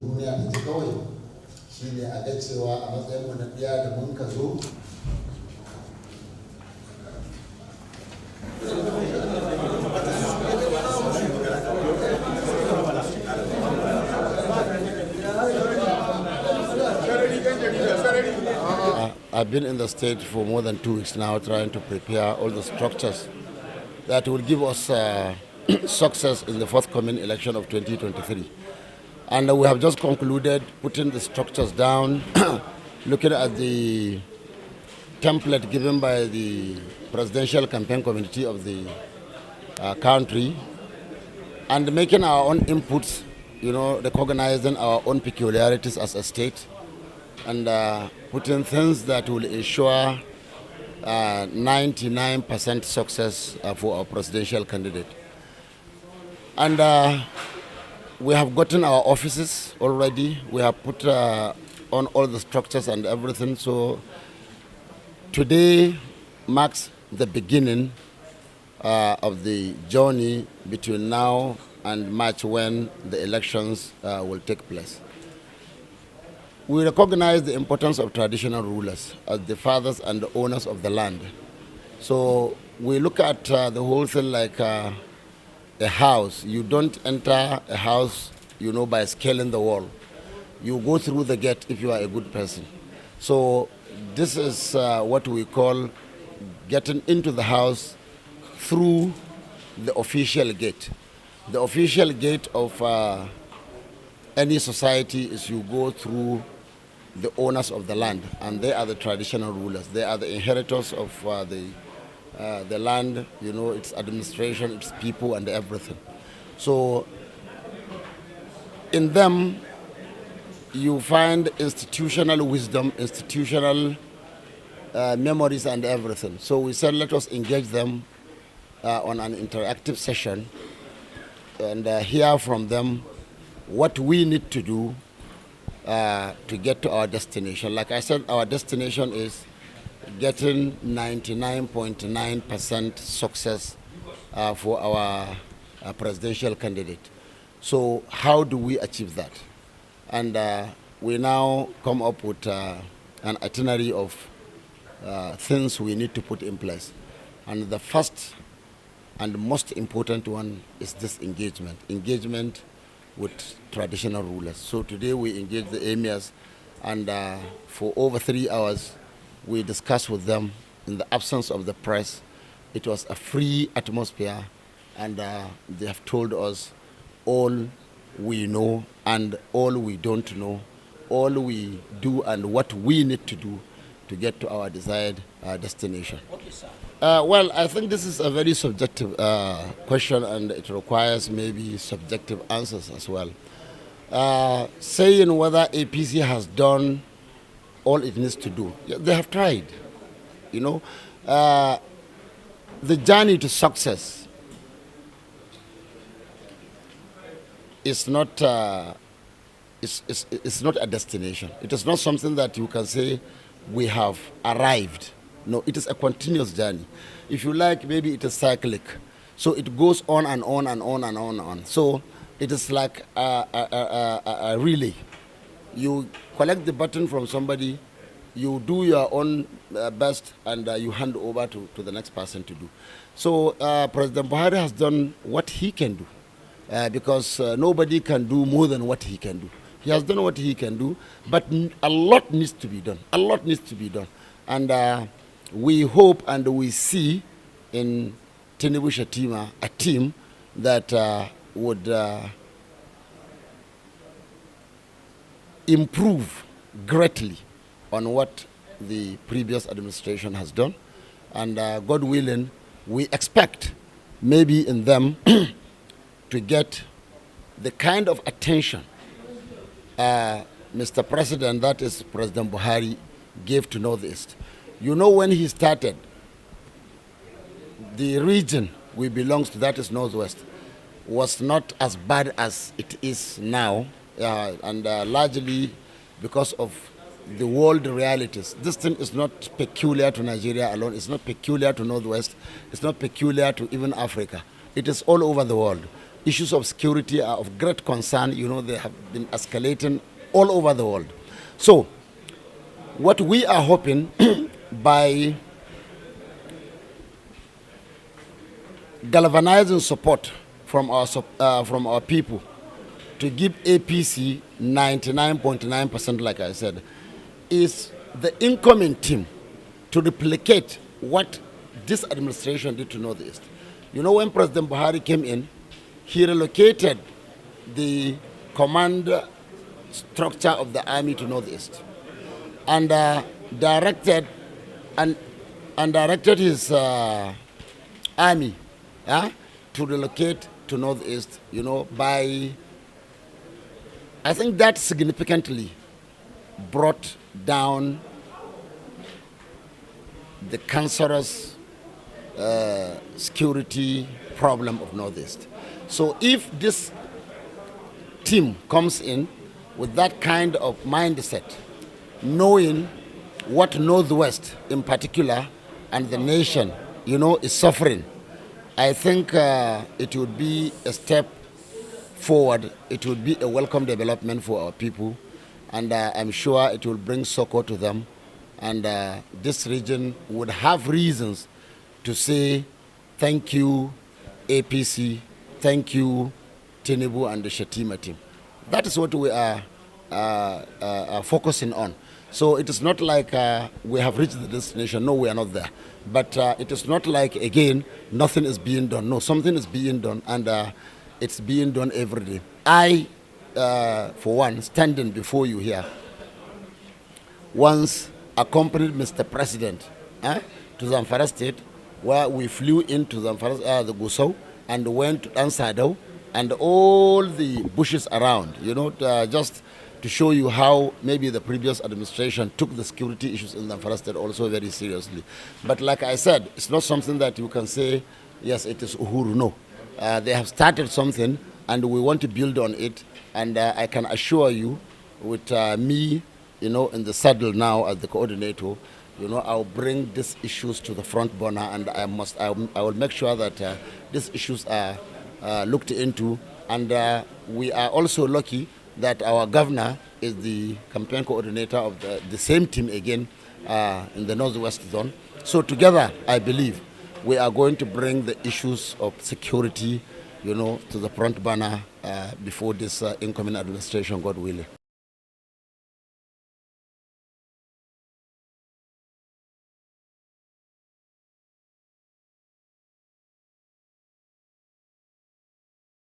duniya ta ji kawai shine a ga cewa a matsayin mu na ɗaya da mun ka zo I've been in the state for more than 2 weeks now trying to prepare all the structures that will give us success in the forthcoming election of 2023. And we have just concluded putting the structures down, looking at the template given by the Presidential Campaign Committee of the country, and making our own inputs, recognizing our own peculiarities as a state, and putting things that will ensure 99% success for our presidential candidate. And we have gotten our offices already. We have put on all the structures and everything. So today marks the beginning of the journey between now and March, when the elections will take place. We recognize the importance of traditional rulers as the fathers and the owners of the land. So we look at the whole thing like a house. You don't enter a house, by scaling the wall. You go through the gate if you are a good person. So this is what we call getting into the house through the official gate. The official gate of any society is you go through the owners of the land, and they are the traditional rulers. They are the inheritors of the land, its administration, its people, and everything. So in them, you find institutional wisdom, institutional memories, and everything. So we said, let us engage them on an interactive session and hear from them what we need to do to get to our destination. Like I said, our destination is getting 99.9% success for our presidential candidate. So how do we achieve that? And we now come up with an itinerary of things we need to put in place. And the first and most important one is this engagement with traditional rulers. So today we engage the emirs, and for over 3 hours we discussed with them in the absence of the press. It was a free atmosphere, and they have told us all we know and all we don't know, all we do and what we need to do to get to our desired destination. Okay, sir. Well, I think this is a very subjective question, and it requires maybe subjective answers as well. Saying whether APC has done all it needs to do, they have tried. The journey to success is not it's not a destination. It is not something that you can say we have arrived. No, it is a continuous journey. If you like, maybe it is cyclic. So it goes on and on and on and on and on. So it is like a relay. You collect the button from somebody, you do your own best, and you hand over to the next person to do. So President Buhari has done what he can do, because nobody can do more than what he can do. He has done what he can do, but a lot needs to be done. A lot needs to be done. And we hope and we see in Tinubu Shatima a team that would improve greatly on what the previous administration has done. And God willing, we expect maybe in them to get the kind of attention Mr. President, that is President Buhari, gave to Northeast. When he started, the region we belong to, that is Northwest, was not as bad as it is now, and largely because of the world realities. This thing is not peculiar to Nigeria alone. It's not peculiar to Northwest. It's not peculiar to even Africa. It is all over the world. issues of security are of great concern. You know, they have been escalating all over the world. So, what we are hoping by galvanizing support from our people to give APC 99.9%, like I said, is the incoming team to replicate what this administration did to Northeast. You know, when President Buhari came in, he relocated the command structure of the army to Northeast, and directed his army to relocate to Northeast. You know, by I think that significantly brought down the cancerous security problem of Northeast. So if this team comes in with that kind of mindset, knowing what Northwest in particular and the nation, you know, is suffering, I think it would be a step forward. It would be a welcome development for our people, and I'm sure it will bring succor to them. And this region would have reasons to say thank you, APC, thank you, Tinubu and the Shatima team. That is what we are focusing on. So it is not like we have reached the destination. No, we are not there. But it is not like, again, nothing is being done. No, something is being done, and it's being done every day. I, for one, standing before you here, once accompanied Mr. President to Zamfara State, where we flew into Zamfara, the Gusau, and went to Ansado and all the bushes around, you know, just to show you how maybe the previous administration took the security issues in Zamfara State also very seriously. But like I said, it's not something that you can say, yes, it is Uhuru. No. They have started something, and we want to build on it. And I can assure you, with me, you know, in the saddle now as the coordinator, you know, I'll bring these issues to the front burner, and I will make sure that these issues are looked into. And we are also lucky that our governor is the campaign coordinator of the same team again in the Northwest Zone. So together, I believe, we are going to bring the issues of security, you know, to the front burner before this incoming administration, God willing.